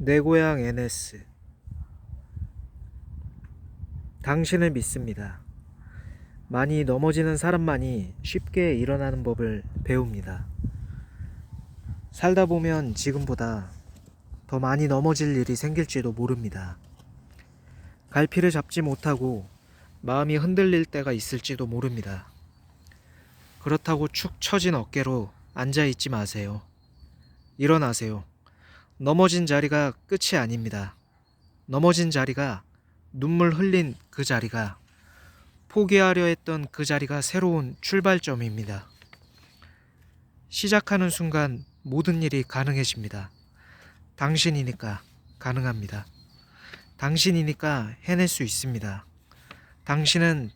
내 고향 NS. 당신을 믿습니다. 많이 넘어지는 사람만이 쉽게 일어나는 법을 배웁니다. 살다 보면 지금보다 더 많이 넘어질 일이 생길지도 모릅니다. 갈피를 잡지 못하고 마음이 흔들릴 때가 있을지도 모릅니다. 그렇다고 축 처진 어깨로 앉아있지 마세요. 일어나세요. 넘어진 자리가 끝이 아닙니다. 넘어진 자리가, 눈물 흘린 그 자리가, 포기하려 했던 그 자리가 새로운 출발점입니다. 시작하는 순간 모든 일이 가능해집니다. 당신이니까 가능합니다. 당신이니까 해낼 수 있습니다. 당신은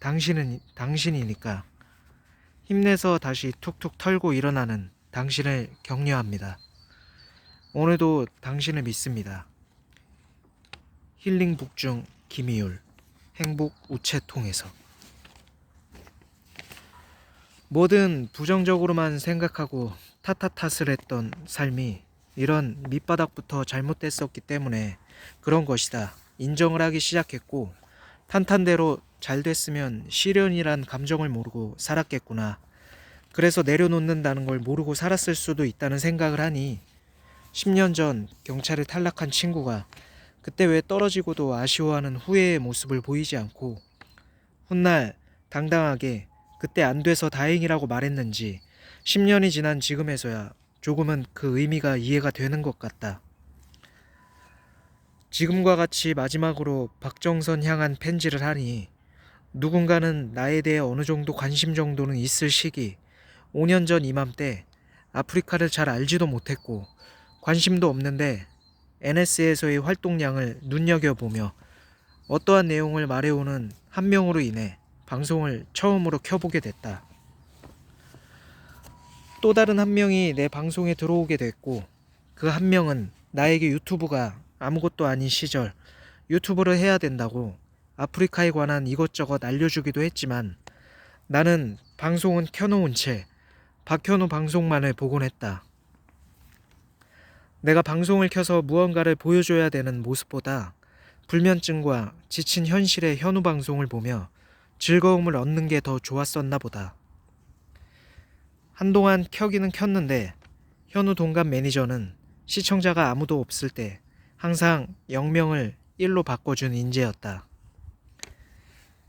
당신이니까 힘내서 다시 툭툭 털고 일어나는 당신을 격려합니다. 오늘도 당신을 믿습니다. 힐링 북중 김희율, 행복 우체통에서. 뭐든 부정적으로만 생각하고 탓을 했던 삶이 이런 밑바닥부터 잘못됐었기 때문에 그런 것이다 인정을 하기 시작했고, 탄탄대로 잘 됐으면 시련이란 감정을 모르고 살았겠구나, 그래서 내려놓는다는 걸 모르고 살았을 수도 있다는 생각을 하니 10년 전 경찰에 탈락한 친구가 그때 왜 떨어지고도 아쉬워하는 후회의 모습을 보이지 않고 훗날 당당하게 그때 안 돼서 다행이라고 말했는지 10년이 지난 지금에서야 조금은 그 의미가 이해가 되는 것 같다. 지금과 같이 마지막으로 박정선 향한 편지를 하니 누군가는 나에 대해 어느 정도 관심 정도는 있을 시기, 5년 전 이맘때 아프리카를 잘 알지도 못했고 관심도 없는데 NS에서의 활동량을 눈여겨보며 어떠한 내용을 말해오는 한 명으로 인해 방송을 처음으로 켜보게 됐다. 또 다른 한 명이 내 방송에 들어오게 됐고, 그 한 명은 나에게 유튜브가 아무것도 아닌 시절 유튜브를 해야 된다고 아프리카에 관한 이것저것 알려주기도 했지만, 나는 방송은 켜놓은 채 박현우 방송만을 보곤 했다. 내가 방송을 켜서 무언가를 보여줘야 되는 모습보다 불면증과 지친 현실의 현우 방송을 보며 즐거움을 얻는 게 더 좋았었나 보다. 한동안 켜기는 켰는데 현우 동갑 매니저는 시청자가 아무도 없을 때 항상 0명을 1로 바꿔준 인재였다.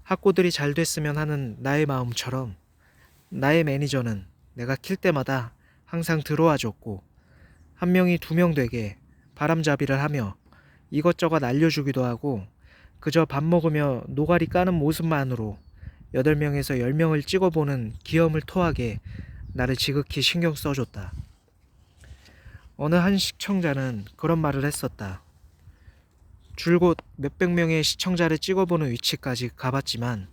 학고들이 잘 됐으면 하는 나의 마음처럼 나의 매니저는 내가 킬 때마다 항상 들어와 줬고, 한 명이 2명 되게 바람잡이를 하며 이것저것 알려주기도 하고, 그저 밥 먹으며 노가리 까는 모습만으로 8명에서 10명을 찍어보는 기염을 토하게 나를 지극히 신경 써줬다. 어느 한 시청자는 그런 말을 했었다. 줄곧 몇백 명의 시청자를 찍어보는 위치까지 가봤지만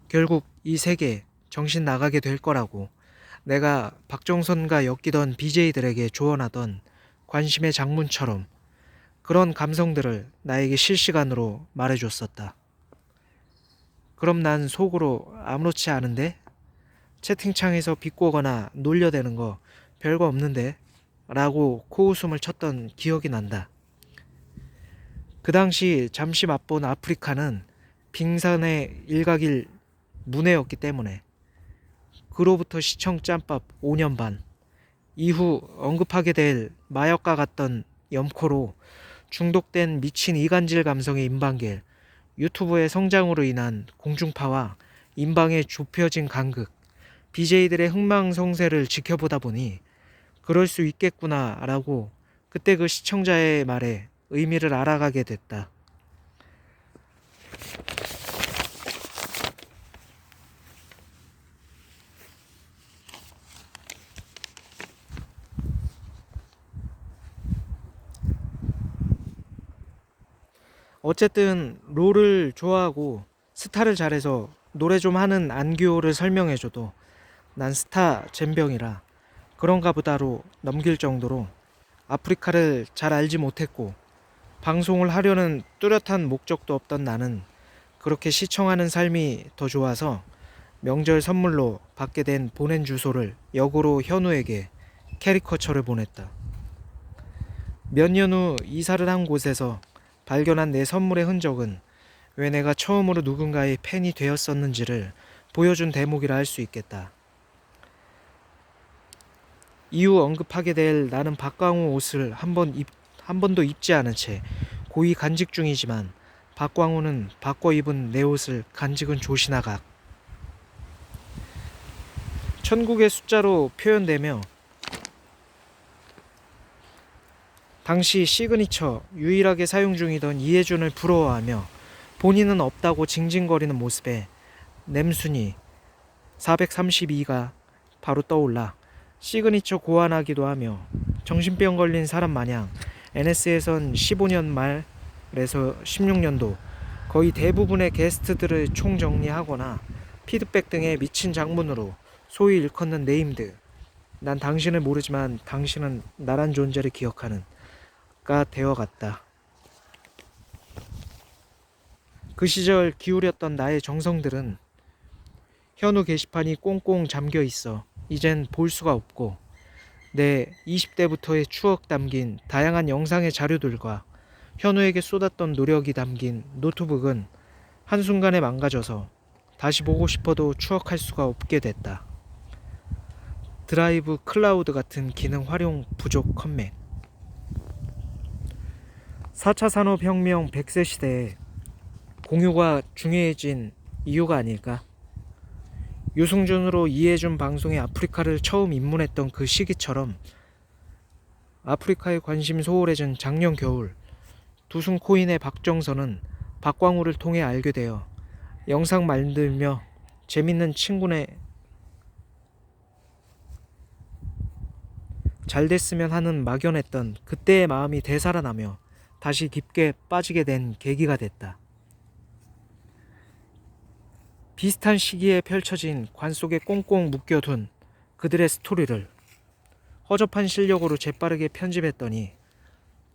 결국 이 세계 정신 나가게 될 거라고, 내가 박정선과 엮이던 BJ들에게 조언하던 관심의 장문처럼 그런 감성들을 나에게 실시간으로 말해줬었다. 그럼 난 속으로 아무렇지 않은데? 채팅창에서 비꼬거나 놀려대는 거 별거 없는데? 라고 코웃음을 쳤던 기억이 난다. 그 당시 잠시 맛본 아프리카는 빙산의 일각일 문해였기 때문에, 그로부터 시청 짬밥 5년 반, 이후 언급하게 될 마역과 같던 염코로 중독된 미친 이간질 감성의 임방길, 유튜브의 성장으로 인한 공중파와 인방의 좁혀진 간극, BJ들의 흥망성쇠를 지켜보다 보니 그럴 수 있겠구나 라고 그때 그 시청자의 말에 의미를 알아가게 됐다. 어쨌든 롤을 좋아하고 스타를 잘해서 노래 좀 하는 안규호를 설명해줘도 난 스타 젬병이라 그런가 보다로 넘길 정도로 아프리카를 잘 알지 못했고, 방송을 하려는 뚜렷한 목적도 없던 나는 그렇게 시청하는 삶이 더 좋아서 명절 선물로 받게 된 보낸 주소를 역으로 현우에게 캐리커처를 보냈다. 몇 년 후 이사를 한 곳에서 발견한 내 선물의 흔적은 왜 내가 처음으로 누군가의 팬이 되었었는지를 보여준 대목이라 할 수 있겠다. 이후 언급하게 될 나는 박광호 옷을 한 번도 입지 않은 채 고이 간직 중이지만 박광호는 바꿔 입은 내 옷을 간직은 조시나각. 천국의 숫자로 표현되며 당시 시그니처 유일하게 사용 중이던 이해준을 부러워하며 본인은 없다고 징징거리는 모습에 냄순이 432가 바로 떠올라 시그니처 고안하기도 하며 정신병 걸린 사람 마냥 NS에선 15년 말에서 16년도 거의 대부분의 게스트들을 총정리하거나 피드백 등의 미친 장문으로 소위 일컫는 네임드. 난 당신을 모르지만 당신은 나란 존재를 기억하는 가 되어갔다. 그 시절 기울였던 나의 정성들은 현우 게시판이 꽁꽁 잠겨 있어 이젠 볼 수가 없고 내 20대부터의 추억 담긴 다양한 영상의 자료들과 현우에게 쏟았던 노력이 담긴 노트북은 한순간에 망가져서 다시 보고 싶어도 추억할 수가 없게 됐다. 드라이브 클라우드 같은 기능 활용 부족 컴맥. 4차 산업혁명 100세 시대에 공유가 중요해진 이유가 아닐까? 유승준으로 이해준 방송에 아프리카를 처음 입문했던 그 시기처럼 아프리카에 관심 소홀해진 작년 겨울 두순 코인의 박정선은 박광호를 통해 알게 되어 영상 만들며 재밌는 친구네 잘 됐으면 하는 막연했던 그때의 마음이 되살아나며 다시 깊게 빠지게 된 계기가 됐다. 비슷한 시기에 펼쳐진 관 속에 꽁꽁 묶여둔 그들의 스토리를 허접한 실력으로 재빠르게 편집했더니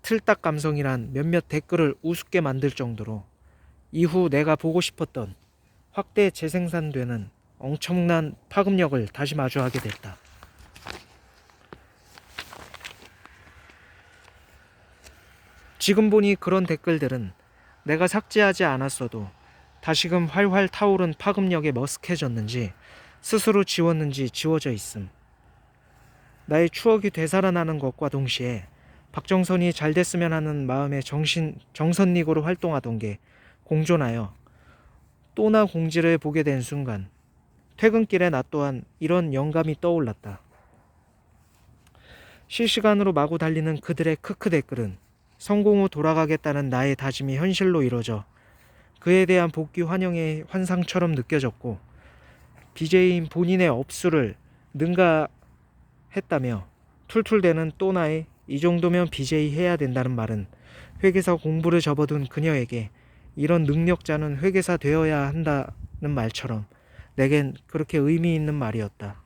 틀딱 감성이란 몇몇 댓글을 우습게 만들 정도로 이후 내가 보고 싶었던 확대 재생산되는 엄청난 파급력을 다시 마주하게 됐다. 지금 보니 그런 댓글들은 내가 삭제하지 않았어도 다시금 활활 타오른 파급력에 머쓱해졌는지 스스로 지웠는지 지워져 있음. 나의 추억이 되살아나는 것과 동시에 박정선이 잘 됐으면 하는 마음의 정선닉으로 활동하던 게 공존하여 또나 공지를 보게 된 순간 퇴근길에 나 또한 이런 영감이 떠올랐다. 실시간으로 마구 달리는 그들의 크크 댓글은 성공 후 돌아가겠다는 나의 다짐이 현실로 이뤄져 그에 대한 복귀 환영의 환상처럼 느껴졌고 BJ인 본인의 업수를 능가했다며 툴툴대는 또나의 이 정도면 BJ 해야 된다는 말은 회계사 공부를 접어둔 그녀에게 이런 능력자는 회계사 되어야 한다는 말처럼 내겐 그렇게 의미 있는 말이었다.